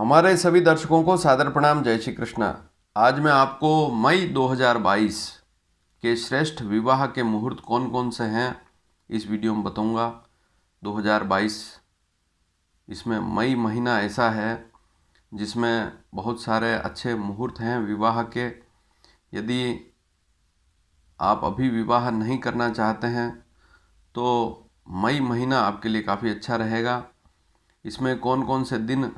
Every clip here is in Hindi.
हमारे सभी दर्शकों को सादर प्रणाम। जय श्री कृष्णा। आज मैं आपको मई 2022 के श्रेष्ठ विवाह के मुहूर्त कौन कौन से हैं इस वीडियो में बताऊंगा। 2022 इसमें मई महीना ऐसा है जिसमें बहुत सारे अच्छे मुहूर्त हैं विवाह के। यदि आप अभी विवाह नहीं करना चाहते हैं तो मई महीना आपके लिए काफ़ी अच्छा रहेगा। इसमें कौन कौन से दिन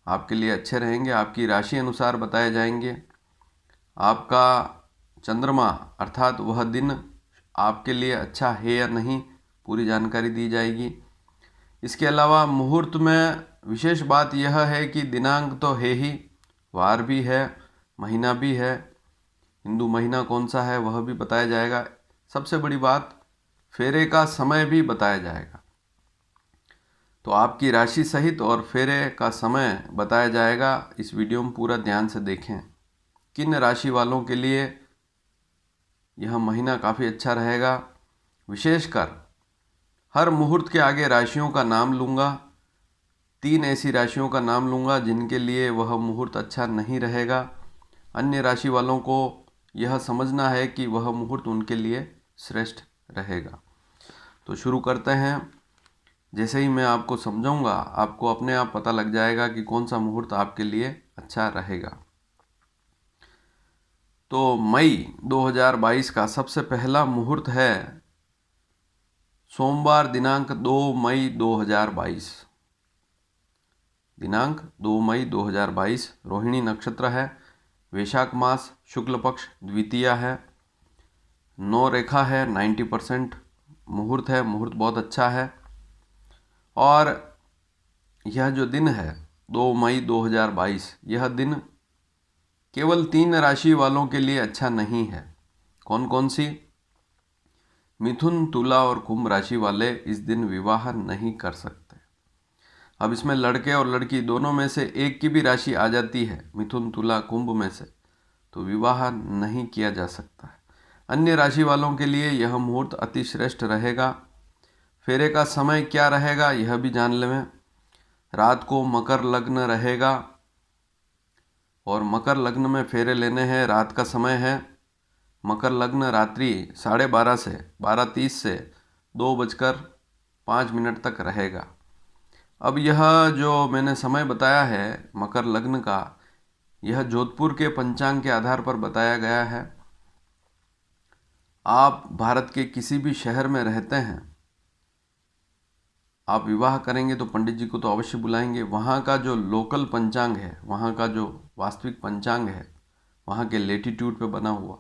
आपके लिए अच्छे रहेंगे आपकी राशि अनुसार बताए जाएंगे। आपका चंद्रमा अर्थात वह दिन आपके लिए अच्छा है या नहीं, पूरी जानकारी दी जाएगी। इसके अलावा मुहूर्त में विशेष बात यह है कि दिनांक तो है ही, वार भी है, महीना भी है। हिंदू महीना कौन सा है वह भी बताया जाएगा। सबसे बड़ी बात, फेरे का समय भी बताया जाएगा। तो आपकी राशि सहित और फेरे का समय बताया जाएगा। इस वीडियो में पूरा ध्यान से देखें। किन राशि वालों के लिए यह महीना काफ़ी अच्छा रहेगा। विशेषकर हर मुहूर्त के आगे राशियों का नाम लूँगा। 3 ऐसी राशियों का नाम लूँगा जिनके लिए वह मुहूर्त अच्छा नहीं रहेगा। अन्य राशि वालों को यह समझना है कि वह मुहूर्त उनके लिए श्रेष्ठ रहेगा। तो शुरू करते हैं। जैसे ही मैं आपको समझाऊंगा आपको अपने आप पता लग जाएगा कि कौन सा मुहूर्त आपके लिए अच्छा रहेगा। तो मई 2022 का सबसे पहला मुहूर्त है सोमवार दिनांक 2 मई 2022। दिनांक 2 मई 2022 रोहिणी नक्षत्र है। वैशाख मास शुक्ल पक्ष द्वितीया है। 9 रेखा है। 90% मुहूर्त है। मुहूर्त बहुत अच्छा है। और यह जो दिन है 2 मई 2022, यह दिन केवल 3 राशि वालों के लिए अच्छा नहीं है। कौन कौन सी? मिथुन, तुला और कुंभ राशि वाले इस दिन विवाह नहीं कर सकते। अब इसमें लड़के और लड़की दोनों में से एक की भी राशि आ जाती है, मिथुन, तुला, कुंभ में से, तो विवाह नहीं किया जा सकता है। अन्य राशि वालों के लिए यह मुहूर्त अति श्रेष्ठ रहेगा। फेरे का समय क्या रहेगा यह भी जान लें। रात को मकर लग्न रहेगा और मकर लग्न में फेरे लेने हैं। रात का समय है। मकर लग्न रात्रि 12:30 से 12:30 से 2:05 तक रहेगा। अब यह जो मैंने समय बताया है मकर लग्न का, यह जोधपुर के पंचांग के आधार पर बताया गया है। आप भारत के किसी भी शहर में रहते हैं, आप विवाह करेंगे तो पंडित जी को तो अवश्य बुलाएंगे। वहाँ का जो लोकल पंचांग है, वहाँ का जो वास्तविक पंचांग है, वहाँ के लेटीट्यूड पे बना हुआ,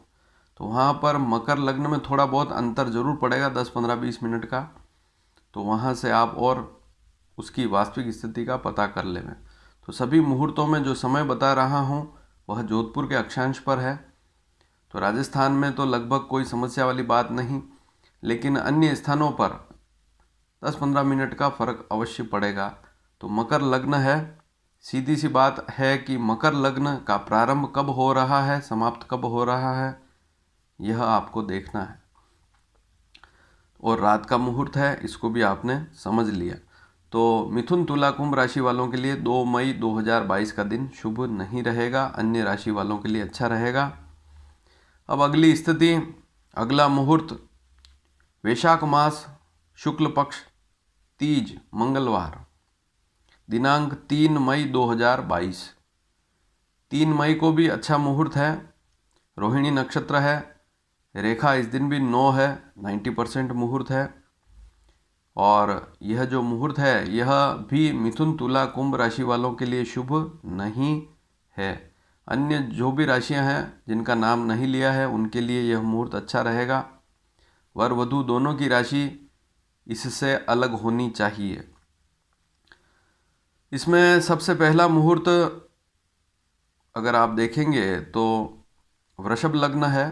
तो वहाँ पर मकर लग्न में थोड़ा बहुत अंतर जरूर पड़ेगा, 10, 15, 20 मिनट का। तो वहाँ से आप और उसकी वास्तविक स्थिति का पता कर लें। तो सभी मुहूर्तों में जो समय बता रहा हूँ वह जोधपुर के अक्षांश पर है। तो राजस्थान में तो लगभग कोई समस्या वाली बात नहीं, लेकिन अन्य स्थानों पर 10-15 मिनट का फर्क अवश्य पड़ेगा। तो मकर लग्न है। सीधी सी बात है कि मकर लग्न का प्रारंभ कब हो रहा है, समाप्त कब हो रहा है, यह आपको देखना है। और रात का मुहूर्त है, इसको भी आपने समझ लिया। तो मिथुन, तुला, कुंभ राशि वालों के लिए 2 मई 2022 का दिन शुभ नहीं रहेगा। अन्य राशि वालों के लिए अच्छा रहेगा। अब अगली स्थिति, अगला मुहूर्त वैशाख मास शुक्ल पक्ष तीज मंगलवार, दिनांक 3 मई 2022। 3 मई को भी अच्छा मुहूर्त है। रोहिणी नक्षत्र है। रेखा इस दिन भी 9 है। 90% मुहूर्त है। और यह जो मुहूर्त है यह भी मिथुन, तुला, कुंभ राशि वालों के लिए शुभ नहीं है। अन्य जो भी राशियां हैं जिनका नाम नहीं लिया है उनके लिए यह मुहूर्त अच्छा रहेगा। वर वधू दोनों की राशि इससे अलग होनी चाहिए। इसमें सबसे पहला मुहूर्त अगर आप देखेंगे तो वृषभ लग्न है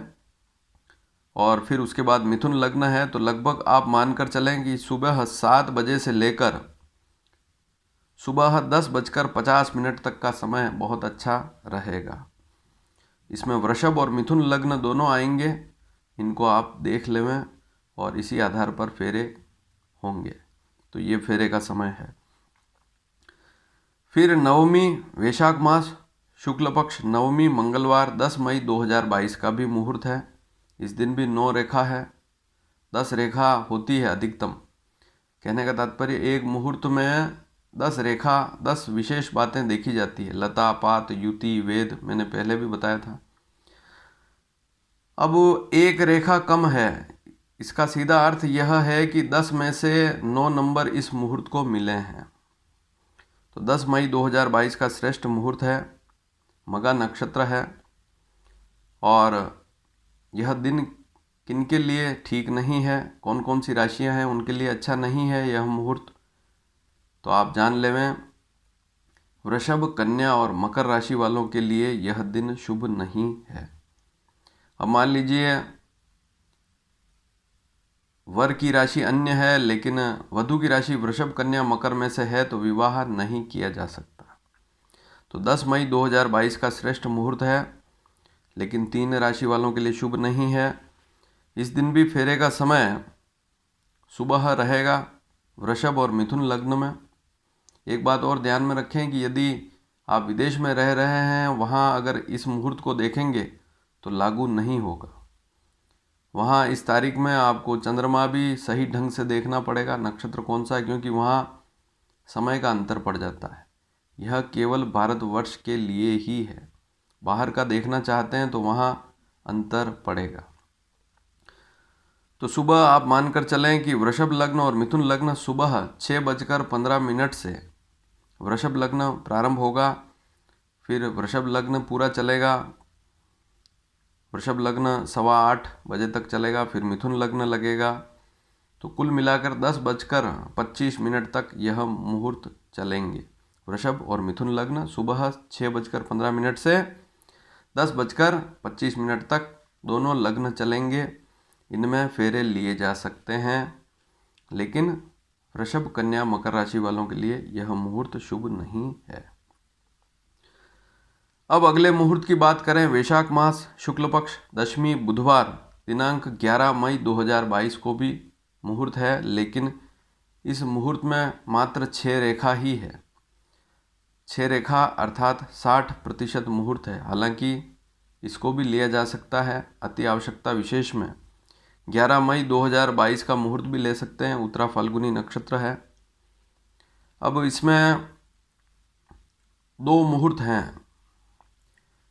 और फिर उसके बाद मिथुन लग्न है। तो लगभग आप मानकर चलें कि सुबह 7 बजे से लेकर सुबह 10:50 तक का समय बहुत अच्छा रहेगा। इसमें वृषभ और मिथुन लग्न दोनों आएंगे, इनको आप देख लें और इसी आधार पर फेरे होंगे। तो ये फेरे का समय है। फिर नवमी वैशाख मास शुक्ल पक्ष नवमी मंगलवार 10 मई 2022 का भी मुहूर्त है। इस दिन भी 9 रेखा है, 10 रेखा होती है अधिकतम। कहने का तात्पर्य एक मुहूर्त में 10 रेखा 10 विशेष बातें देखी जाती है। लता पात युति वेद मैंने पहले भी बताया था। अब एक रेखा कम है, इसका सीधा अर्थ यह है कि 10 में से 9 नंबर इस मुहूर्त को मिले हैं। तो 10 मई 2022 का श्रेष्ठ मुहूर्त है, मगा नक्षत्र है। और यह दिन किनके लिए ठीक नहीं है, कौन कौन सी राशियां हैं उनके लिए अच्छा नहीं है यह मुहूर्त, तो आप जान लेवें। वृषभ, कन्या और मकर राशि वालों के लिए यह दिन शुभ नहीं है। अब मान लीजिए वर की राशि अन्य है लेकिन वधु की राशि वृषभ, कन्या, मकर में से है तो विवाह नहीं किया जा सकता। तो 10 मई 2022 का श्रेष्ठ मुहूर्त है, लेकिन 3 राशि वालों के लिए शुभ नहीं है। इस दिन भी फेरे का समय सुबह रहेगा वृषभ और मिथुन लग्न में। एक बात और ध्यान में रखें कि यदि आप विदेश में रह रहे हैं, वहाँ अगर इस मुहूर्त को देखेंगे तो लागू नहीं होगा। वहाँ इस तारीख में आपको चंद्रमा भी सही ढंग से देखना पड़ेगा, नक्षत्र कौन सा है, क्योंकि वहाँ समय का अंतर पड़ जाता है। यह केवल भारतवर्ष के लिए ही है, बाहर का देखना चाहते हैं तो वहाँ अंतर पड़ेगा। तो सुबह आप मानकर चलें कि वृषभ लग्न और मिथुन लग्न सुबह 6:15 से वृषभ लग्न प्रारंभ होगा, फिर वृषभ लग्न पूरा चलेगा, वृषभ लग्न 7:15 बजे तक चलेगा, फिर मिथुन लग्न लगेगा। तो कुल मिलाकर 10:25 तक यह मुहूर्त चलेंगे। वृषभ और मिथुन लग्न सुबह 6:15 से 10:25 तक दोनों लग्न चलेंगे। इनमें फेरे लिए जा सकते हैं, लेकिन वृषभ, कन्या, मकर राशि वालों के लिए यह मुहूर्त शुभ नहीं है। अब अगले मुहूर्त की बात करें। वैशाख मास शुक्ल पक्ष दशमी बुधवार दिनांक 11 मई 2022 को भी मुहूर्त है, लेकिन इस मुहूर्त में मात्र 6 रेखा ही है। 6 रेखा अर्थात 60% मुहूर्त है। हालांकि इसको भी लिया जा सकता है अति आवश्यकता विशेष में। 11 मई 2022 का मुहूर्त भी ले सकते हैं, उत्तरा फाल्गुनी नक्षत्र है। अब इसमें 2 मुहूर्त हैं।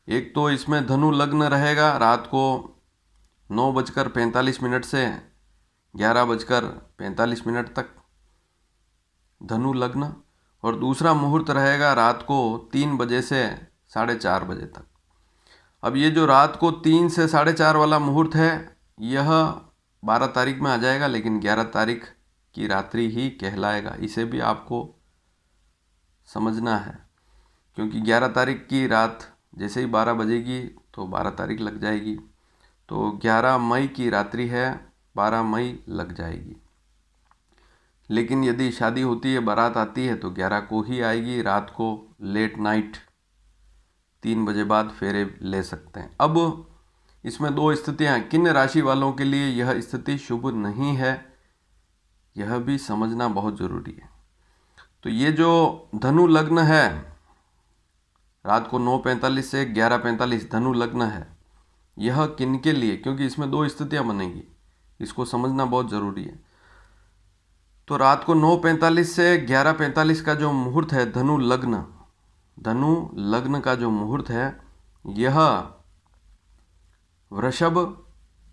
एक तो इसमें धनु लग्न रहेगा रात को 9:45 से 11:45 तक धनु लग्न, और दूसरा मुहूर्त रहेगा रात को 3 बजे से 4:30 बजे तक। अब ये जो रात को 3 से 4:30 वाला मुहूर्त है यह 12 तारीख में आ जाएगा, लेकिन 11 तारीख की रात्रि ही कहलाएगा। इसे भी आपको समझना है, क्योंकि 11 तारीख की रात जैसे ही 12 बजेगी तो 12 तारीख लग जाएगी। तो 11 मई की रात्रि है, 12 मई लग जाएगी। लेकिन यदि शादी होती है, बारात आती है तो 11 को ही आएगी, रात को लेट नाइट 3 बजे बाद फेरे ले सकते हैं। अब इसमें 2 स्थितियाँ, किन राशि वालों के लिए यह स्थिति शुभ नहीं है यह भी समझना बहुत ज़रूरी है। तो ये जो धनु लग्न है रात को 9:45 से 11:45 धनु लग्न है, यह किन के लिए, क्योंकि इसमें 2 स्थितियां बनेगी, इसको समझना बहुत ज़रूरी है। तो रात को 9:45 से 11:45 का जो मुहूर्त है धनु लग्न का जो मुहूर्त है यह वृषभ,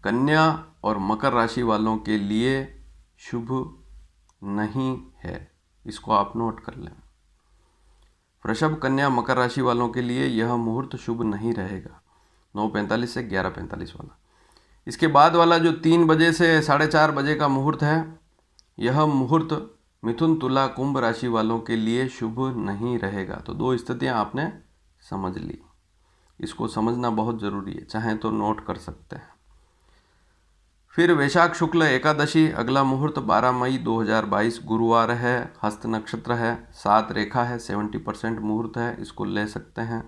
कन्या और मकर राशि वालों के लिए शुभ नहीं है। इसको आप नोट कर लें। वृषभ, कन्या, मकर राशि वालों के लिए यह मुहूर्त शुभ नहीं रहेगा, 9:45 से 11:45 वाला। इसके बाद वाला जो 3 बजे से 4:30 बजे का मुहूर्त है, यह मुहूर्त मिथुन, तुला, कुंभ राशि वालों के लिए शुभ नहीं रहेगा। तो 2 स्थितियां आपने समझ ली, इसको समझना बहुत ज़रूरी है, चाहें तो नोट कर सकते हैं। फिर वैशाख शुक्ल एकादशी अगला मुहूर्त 12 मई 2022 गुरुवार है, हस्त नक्षत्र है, 7 रेखा है, 70% मुहूर्त है, इसको ले सकते हैं।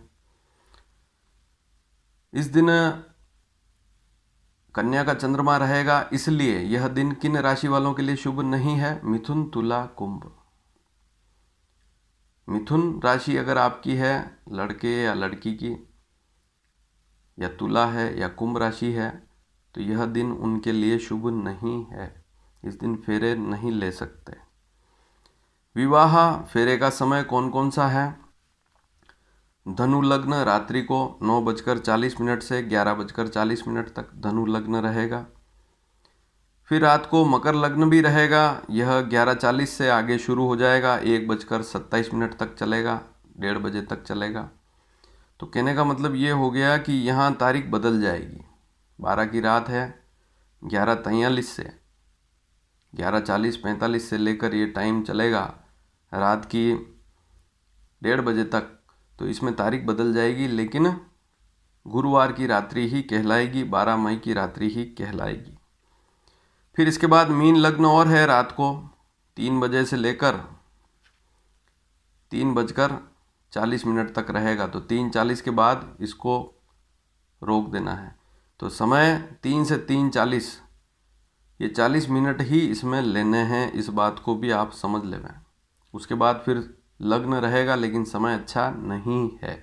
इस दिन कन्या का चंद्रमा रहेगा, इसलिए यह दिन किन राशि वालों के लिए शुभ नहीं है, मिथुन, तुला, कुंभ। मिथुन राशि अगर आपकी है, लड़के या लड़की की, या तुला है या कुंभ राशि है, तो यह दिन उनके लिए शुभ नहीं है। इस दिन फेरे नहीं ले सकते। विवाह फेरे का समय कौन कौन सा है? धनु लग्न रात्रि को 9:40 से 11:40 तक धनु लग्न रहेगा। फिर रात को मकर लग्न भी रहेगा। यह 11:40 से आगे शुरू हो जाएगा, 1:27 तक चलेगा, 1:30 बजे तक चलेगा। तो कहने का मतलब ये हो गया कि यहाँ तारीख बदल जाएगी। 12 की रात है, 11:43 से 11:40-45 से लेकर ये टाइम चलेगा रात की 1:30 बजे तक। तो इसमें तारीख बदल जाएगी, लेकिन गुरुवार की रात्रि ही कहलाएगी, 12 मई की रात्रि ही कहलाएगी। फिर इसके बाद मीन लग्न और है, रात को 3 बजे से लेकर 3:40 तक रहेगा। तो 3:40 के बाद इसको रोक देना है। तो समय 3 से 3:40, ये 40 मिनट ही इसमें लेने हैं। इस बात को भी आप समझ लें। उसके बाद फिर लग्न रहेगा, लेकिन समय अच्छा नहीं है।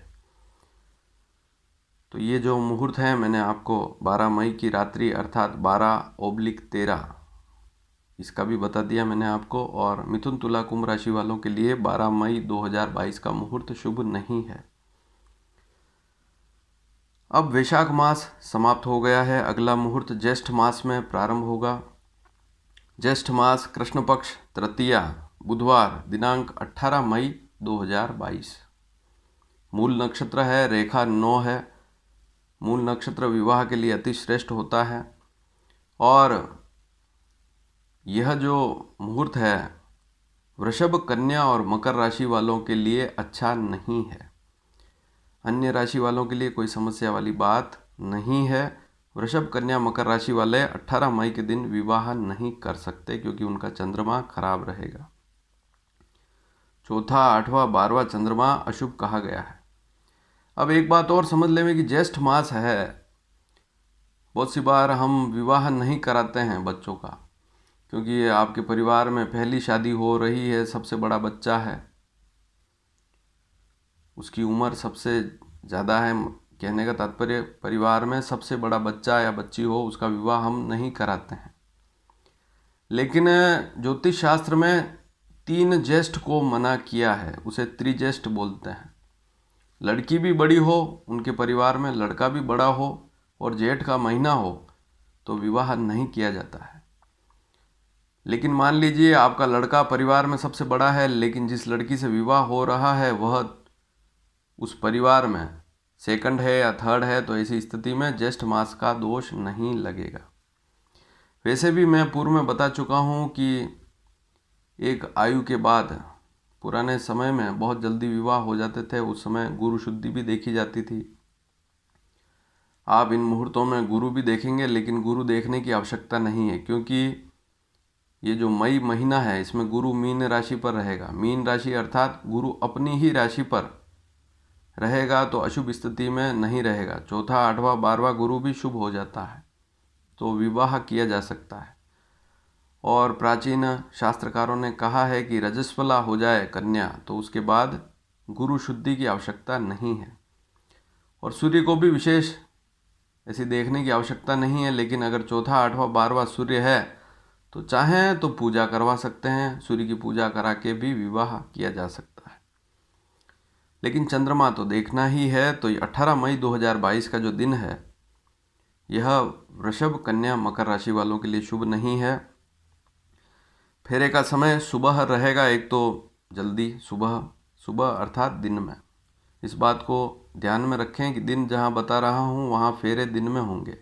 तो ये जो मुहूर्त है मैंने आपको 12 मई की रात्रि अर्थात 12/13 इसका भी बता दिया मैंने आपको। और मिथुन तुला कुंभ राशि वालों के लिए 12 मई 2022 का मुहूर्त शुभ नहीं है। अब वैशाख मास समाप्त हो गया है, अगला मुहूर्त ज्येष्ठ मास में प्रारंभ होगा। ज्येष्ठ मास कृष्ण पक्ष तृतीया बुधवार दिनांक 18 मई 2022। मूल नक्षत्र है, रेखा 9 है। मूल नक्षत्र विवाह के लिए अति श्रेष्ठ होता है। और यह जो मुहूर्त है वृषभ, कन्या और मकर राशि वालों के लिए अच्छा नहीं है। अन्य राशि वालों के लिए कोई समस्या वाली बात नहीं है। वृषभ, कन्या, मकर राशि वाले 18 मई के दिन विवाह नहीं कर सकते, क्योंकि उनका चंद्रमा खराब रहेगा। चौथा, 8वां, 12वां चंद्रमा अशुभ कहा गया है। अब एक बात और समझ लें कि ज्येष्ठ मास है, बहुत सी बार हम विवाह नहीं कराते हैं बच्चों का, क्योंकि आपके परिवार में पहली शादी हो रही है, सबसे बड़ा बच्चा है, उसकी उम्र सबसे ज़्यादा है। कहने का तात्पर्य परिवार में सबसे बड़ा बच्चा या बच्ची हो, उसका विवाह हम नहीं कराते हैं। लेकिन ज्योतिष शास्त्र में 3 ज्येष्ठ को मना किया है, उसे त्रिज्येष्ठ बोलते हैं। लड़की भी बड़ी हो, उनके परिवार में लड़का भी बड़ा हो और जेठ का महीना हो, तो विवाह नहीं किया जाता है। लेकिन मान लीजिए आपका लड़का परिवार में सबसे बड़ा है, लेकिन जिस लड़की से विवाह हो रहा है वह उस परिवार में सेकंड है या थर्ड है, तो ऐसी स्थिति में ज्येष्ठ मास का दोष नहीं लगेगा। वैसे भी मैं पूर्व में बता चुका हूँ कि एक आयु के बाद पुराने समय में बहुत जल्दी विवाह हो जाते थे। उस समय गुरु शुद्धि भी देखी जाती थी। आप इन मुहूर्तों में गुरु भी देखेंगे, लेकिन गुरु देखने की आवश्यकता नहीं है, क्योंकि ये जो मई महीना है इसमें गुरु मीन राशि पर रहेगा। मीन राशि अर्थात गुरु अपनी ही राशि पर रहेगा, तो अशुभ स्थिति में नहीं रहेगा। चौथा, 8वां, 12वां गुरु भी शुभ हो जाता है, तो विवाह किया जा सकता है। और प्राचीन शास्त्रकारों ने कहा है कि रजस्वला हो जाए कन्या तो उसके बाद गुरु शुद्धि की आवश्यकता नहीं है। और सूर्य को भी विशेष ऐसी देखने की आवश्यकता नहीं है, लेकिन अगर चौथा, 8वां, 12वां सूर्य है तो चाहें तो पूजा करवा सकते हैं। सूर्य की पूजा करा के भी विवाह किया जा सकता है। लेकिन चंद्रमा तो देखना ही है। तो 18 मई 2022 का जो दिन है यह वृषभ, कन्या, मकर राशि वालों के लिए शुभ नहीं है। फेरे का समय सुबह रहेगा, एक तो जल्दी सुबह अर्थात दिन में। इस बात को ध्यान में रखें कि दिन जहां बता रहा हूं वहां फेरे दिन में होंगे।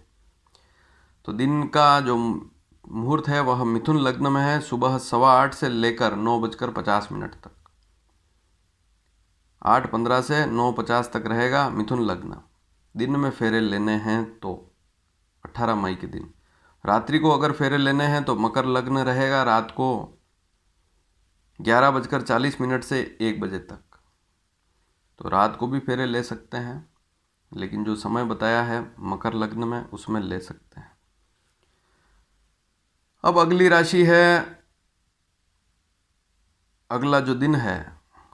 तो दिन का जो मुहूर्त है वह मिथुन लग्न में है, सुबह 8:15 से लेकर 9:50 तक। 8:15 से 9:50 तक रहेगा मिथुन लग्न। दिन में फेरे लेने हैं तो 18 मई के दिन। रात्रि को अगर फेरे लेने हैं तो मकर लग्न रहेगा, रात को 11:40 से 1 बजे तक। तो रात को भी फेरे ले सकते हैं, लेकिन जो समय बताया है मकर लग्न में उसमें ले सकते हैं। अब अगली राशि है, अगला जो दिन है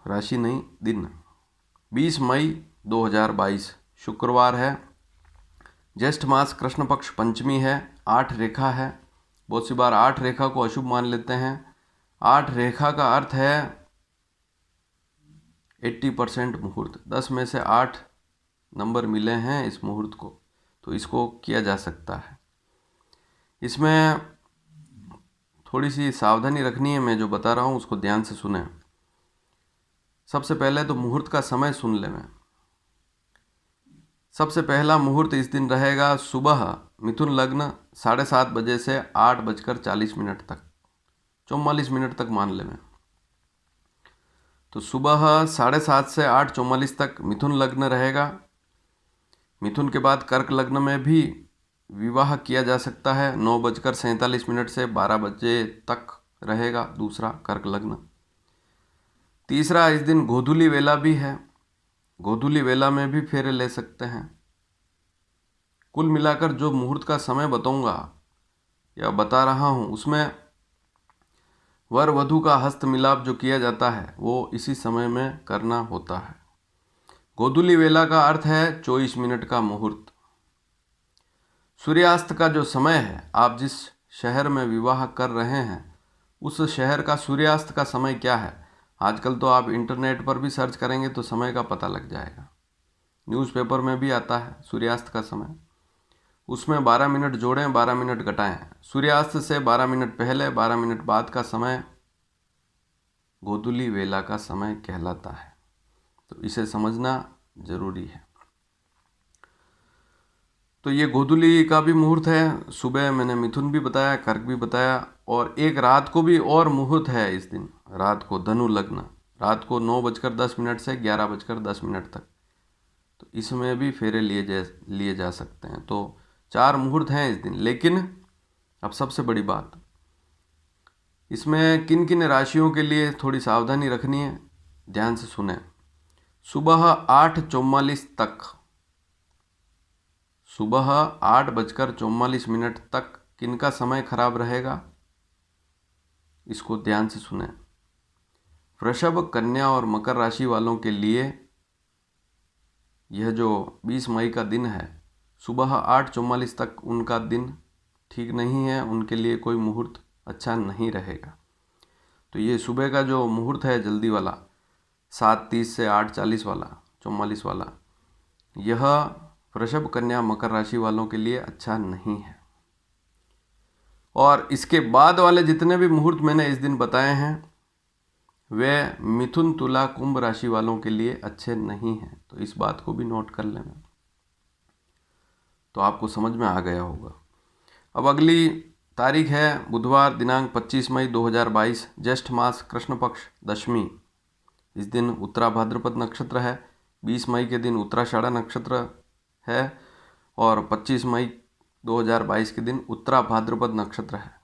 राशि नहीं, दिन। 20 मई 2022 शुक्रवार है। ज्येष्ठ मास कृष्ण पक्ष पंचमी है। 8 रेखा है। बहुत सी बार 8 रेखा को अशुभ मान लेते हैं। 8 रेखा का अर्थ है 80% मुहूर्त। 10 में से 8 नंबर मिले हैं इस मुहूर्त को, तो इसको किया जा सकता है। इसमें थोड़ी सी सावधानी रखनी है, मैं जो बता रहा हूँ उसको ध्यान से सुने। सबसे पहले तो मुहूर्त का समय सुन ले। मैं सबसे पहला मुहूर्त इस दिन रहेगा सुबह मिथुन लग्न 7:30 बजे से 8:40 तक, 44 मिनट तक मान ले। मैं तो सुबह 7:30 से 8:44 तक मिथुन लग्न रहेगा। मिथुन के बाद कर्क लग्न में भी विवाह किया जा सकता है। 9:47 से 12 बजे तक रहेगा दूसरा कर्क लग्न। तीसरा इस दिन गोधूली वेला भी है। गोधूली वेला में भी फेरे ले सकते हैं। कुल मिलाकर जो मुहूर्त का समय बताऊंगा या बता रहा हूं, उसमें वर वधू का हस्त मिलाप जो किया जाता है वो इसी समय में करना होता है। गोधूली वेला का अर्थ है 24 मिनट का मुहूर्त। सूर्यास्त का जो समय है, आप जिस शहर में विवाह कर रहे हैं उस शहर का सूर्यास्त का समय क्या है, आजकल तो आप इंटरनेट पर भी सर्च करेंगे तो समय का पता लग जाएगा। न्यूज़पेपर में भी आता है सूर्यास्त का समय। उसमें 12 मिनट जोड़ें, 12 मिनट घटाएं। सूर्यास्त से 12 मिनट पहले, 12 मिनट बाद का समय गोधूली वेला का समय कहलाता है। तो इसे समझना जरूरी है। तो ये गोधूली का भी मुहूर्त है। सुबह मैंने मिथुन भी बताया, कर्क भी बताया, और एक रात को भी और मुहूर्त है इस दिन। रात को धनु लग्न, रात को 9:10 से 11:10 तक। तो इसमें भी फेरे लिए जा सकते हैं। तो 4 मुहूर्त हैं इस दिन। लेकिन अब सबसे बड़ी बात, इसमें किन किन राशियों के लिए थोड़ी सावधानी रखनी है, ध्यान से सुने। सुबह 8:44 तक, सुबह 8:44 तक किनका समय खराब रहेगा, इसको ध्यान से सुने। वृषभ, कन्या और मकर राशि वालों के लिए यह जो 20 मई का दिन है, सुबह 8:44 तक उनका दिन ठीक नहीं है। उनके लिए कोई मुहूर्त अच्छा नहीं रहेगा। तो ये सुबह का जो मुहूर्त है जल्दी वाला, 7:30 से 8:40 वाला, 44 वाला, यह वृषभ, कन्या, मकर राशि वालों के लिए अच्छा नहीं है। और इसके बाद वाले जितने भी मुहूर्त मैंने इस दिन बताए हैं वे मिथुन, तुला, कुंभ राशि वालों के लिए अच्छे नहीं हैं। तो इस बात को भी नोट कर लेना, तो आपको समझ में आ गया होगा। अब अगली तारीख है बुधवार, दिनांक 25 मई 2022, ज्येष्ठ मास कृष्ण पक्ष दशमी। इस दिन उत्तरा भाद्रपद नक्षत्र है। 20 मई के दिन उत्तराषाढ़ा नक्षत्र है और 25 मई 2022 के दिन उत्तरा भाद्रपद नक्षत्र है।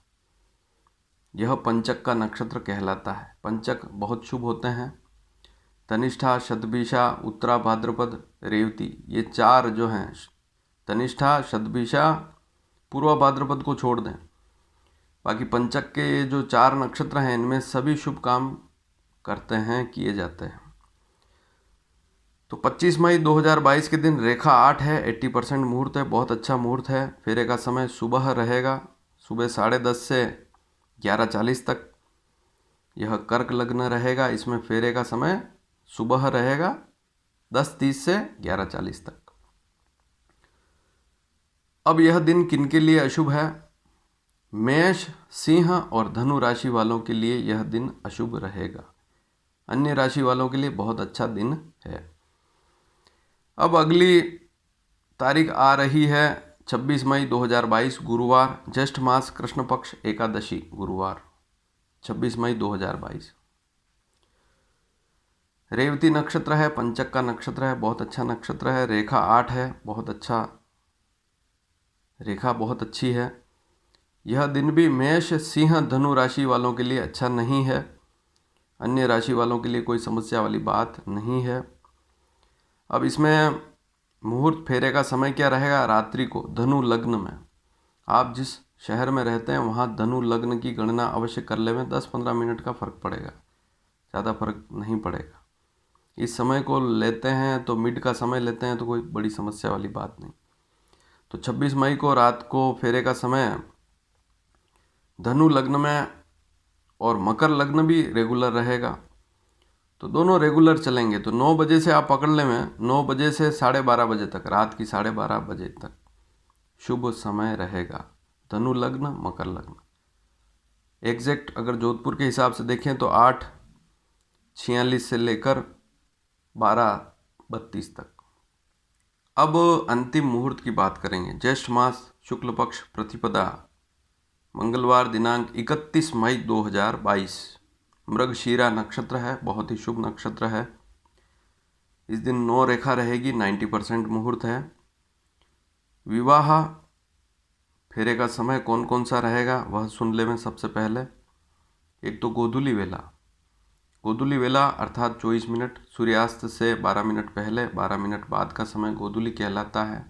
यह पंचक का नक्षत्र कहलाता है। पंचक बहुत शुभ होते हैं। तनिष्ठा, शतभिषा, उत्तरा भाद्रपद, रेवती, ये 4 जो हैं, तनिष्ठा, शतभिषा, पूर्वा भाद्रपद को छोड़ दें, बाकी पंचक के जो 4 नक्षत्र हैं इनमें सभी शुभ काम करते हैं, किए जाते हैं। तो 25 मई 2022 के दिन रेखा 8 है, 80% मुहूर्त है, बहुत अच्छा मुहूर्त है। फेरे का समय सुबह रहेगा, सुबह 10:30 से 11:40 तक। यह कर्क लग्न रहेगा। इसमें फेरे का समय सुबह रहेगा 10:30 से 11:40 तक। अब यह दिन किनके लिए अशुभ है? मेष, सिंह और धनु राशि वालों के लिए यह दिन अशुभ रहेगा। अन्य राशि वालों के लिए बहुत अच्छा दिन है। अब अगली तारीख आ रही है 26 मई 2022 गुरुवार, ज्येष्ठ मास कृष्ण पक्ष एकादशी, गुरुवार 26 मई 2022। रेवती नक्षत्र है, पंचक का नक्षत्र है, बहुत अच्छा नक्षत्र है। रेखा 8 है, बहुत अच्छा, रेखा बहुत अच्छी है। यह दिन भी मेष, सिंह, धनु राशि वालों के लिए अच्छा नहीं है। अन्य राशि वालों के लिए कोई समस्या वाली बात नहीं है। अब इसमें मुहूर्त फेरे का समय क्या रहेगा? रात्रि को धनु लग्न में। आप जिस शहर में रहते हैं वहाँ धनु लग्न की गणना अवश्य कर लें। 10-15 मिनट का फ़र्क पड़ेगा, ज़्यादा फर्क नहीं पड़ेगा। इस समय को लेते हैं तो मिड का समय लेते हैं तो कोई बड़ी समस्या वाली बात नहीं। तो 26 मई को रात को फेरे का समय धनु लग्न में और मकर लग्न भी रेगुलर रहेगा, तो दोनों रेगुलर चलेंगे। तो 9 बजे से आप पकड़ लें, में 9 बजे से 12:30 बजे तक, रात की 12:30 बजे तक शुभ समय रहेगा। धनु लग्न मकर लग्न एग्जैक्ट अगर जोधपुर के हिसाब से देखें तो 8:46 से लेकर 12:32 तक। अब अंतिम मुहूर्त की बात करेंगे। ज्येष्ठ मास शुक्ल पक्ष प्रतिपदा मंगलवार दिनांक 31 मई 2022 मृगशीरा नक्षत्र है, बहुत ही शुभ नक्षत्र है। इस दिन 9 रेखा रहेगी, 90% मुहूर्त है। विवाह फेरे का समय कौन कौन सा रहेगा वह सुन ले में सबसे पहले। एक तो गोधूली वेला, गोधूली वेला अर्थात 24 मिनट, सूर्यास्त से 12 मिनट पहले 12 मिनट बाद का समय गोधूली कहलाता है।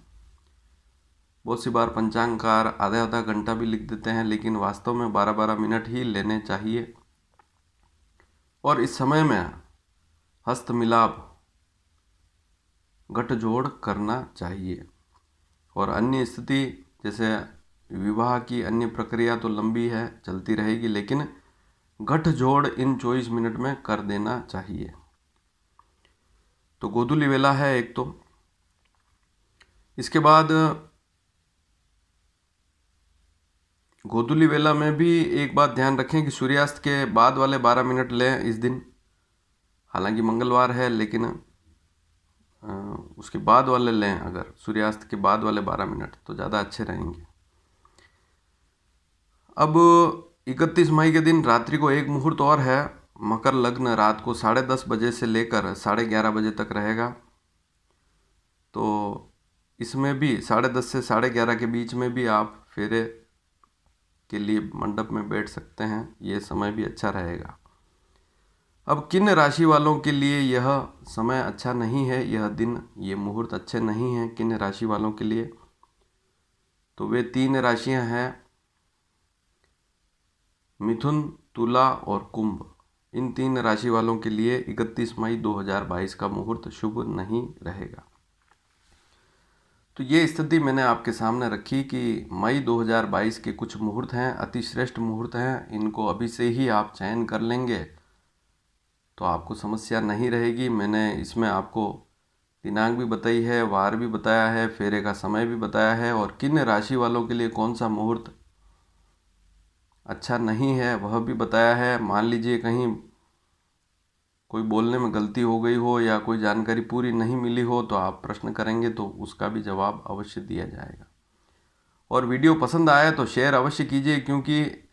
बहुत सी बार पंचांगकार आधा आधा घंटा भी लिख देते हैं, लेकिन वास्तव में 12-12 मिनट ही लेने चाहिए। और इस समय में हस्त मिलाप गठजोड़ करना चाहिए। और अन्य स्थिति जैसे विवाह की अन्य प्रक्रिया तो लंबी है, चलती रहेगी, लेकिन गठजोड़ इन 24 मिनट में कर देना चाहिए। तो गोधूली वेला है एक। तो इसके बाद गोधूली वेला में भी एक बात ध्यान रखें कि सूर्यास्त के बाद वाले 12 मिनट लें इस दिन। हालांकि मंगलवार है, लेकिन उसके बाद वाले लें, अगर सूर्यास्त के बाद वाले 12 मिनट तो ज़्यादा अच्छे रहेंगे। अब 31 मई के दिन रात्रि को एक मुहूर्त और है, मकर लग्न रात को 10:30 बजे से लेकर 11:30 बजे तक रहेगा। तो इसमें भी 10:30 से 11:30 के बीच में भी आप फेरे के लिए मंडप में बैठ सकते हैं, ये समय भी अच्छा रहेगा। अब किन राशि वालों के लिए यह समय अच्छा नहीं है, यह दिन, ये मुहूर्त अच्छे नहीं हैं किन राशि वालों के लिए, तो वे 3 राशियां हैं, मिथुन, तुला और कुंभ। इन 3 राशि वालों के लिए 31 मई 2022 का मुहूर्त शुभ नहीं रहेगा। तो ये स्थिति मैंने आपके सामने रखी कि मई 2022 के कुछ मुहूर्त हैं, अतिश्रेष्ठ मुहूर्त हैं। इनको अभी से ही आप चयन कर लेंगे तो आपको समस्या नहीं रहेगी। मैंने इसमें आपको दिनांक भी बताई है, वार भी बताया है, फेरे का समय भी बताया है, और किन राशि वालों के लिए कौन सा मुहूर्त अच्छा नहीं है वह भी बताया है। मान लीजिए कहीं कोई बोलने में गलती हो गई हो या कोई जानकारी पूरी नहीं मिली हो तो आप प्रश्न करेंगे तो उसका भी जवाब अवश्य दिया जाएगा। और वीडियो पसंद आया तो शेयर अवश्य कीजिए, क्योंकि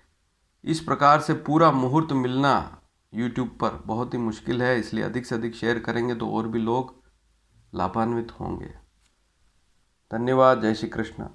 इस प्रकार से पूरा मुहूर्त मिलना YouTube पर बहुत ही मुश्किल है, इसलिए अधिक से अधिक शेयर करेंगे तो और भी लोग लाभान्वित होंगे। धन्यवाद। जय श्री कृष्ण।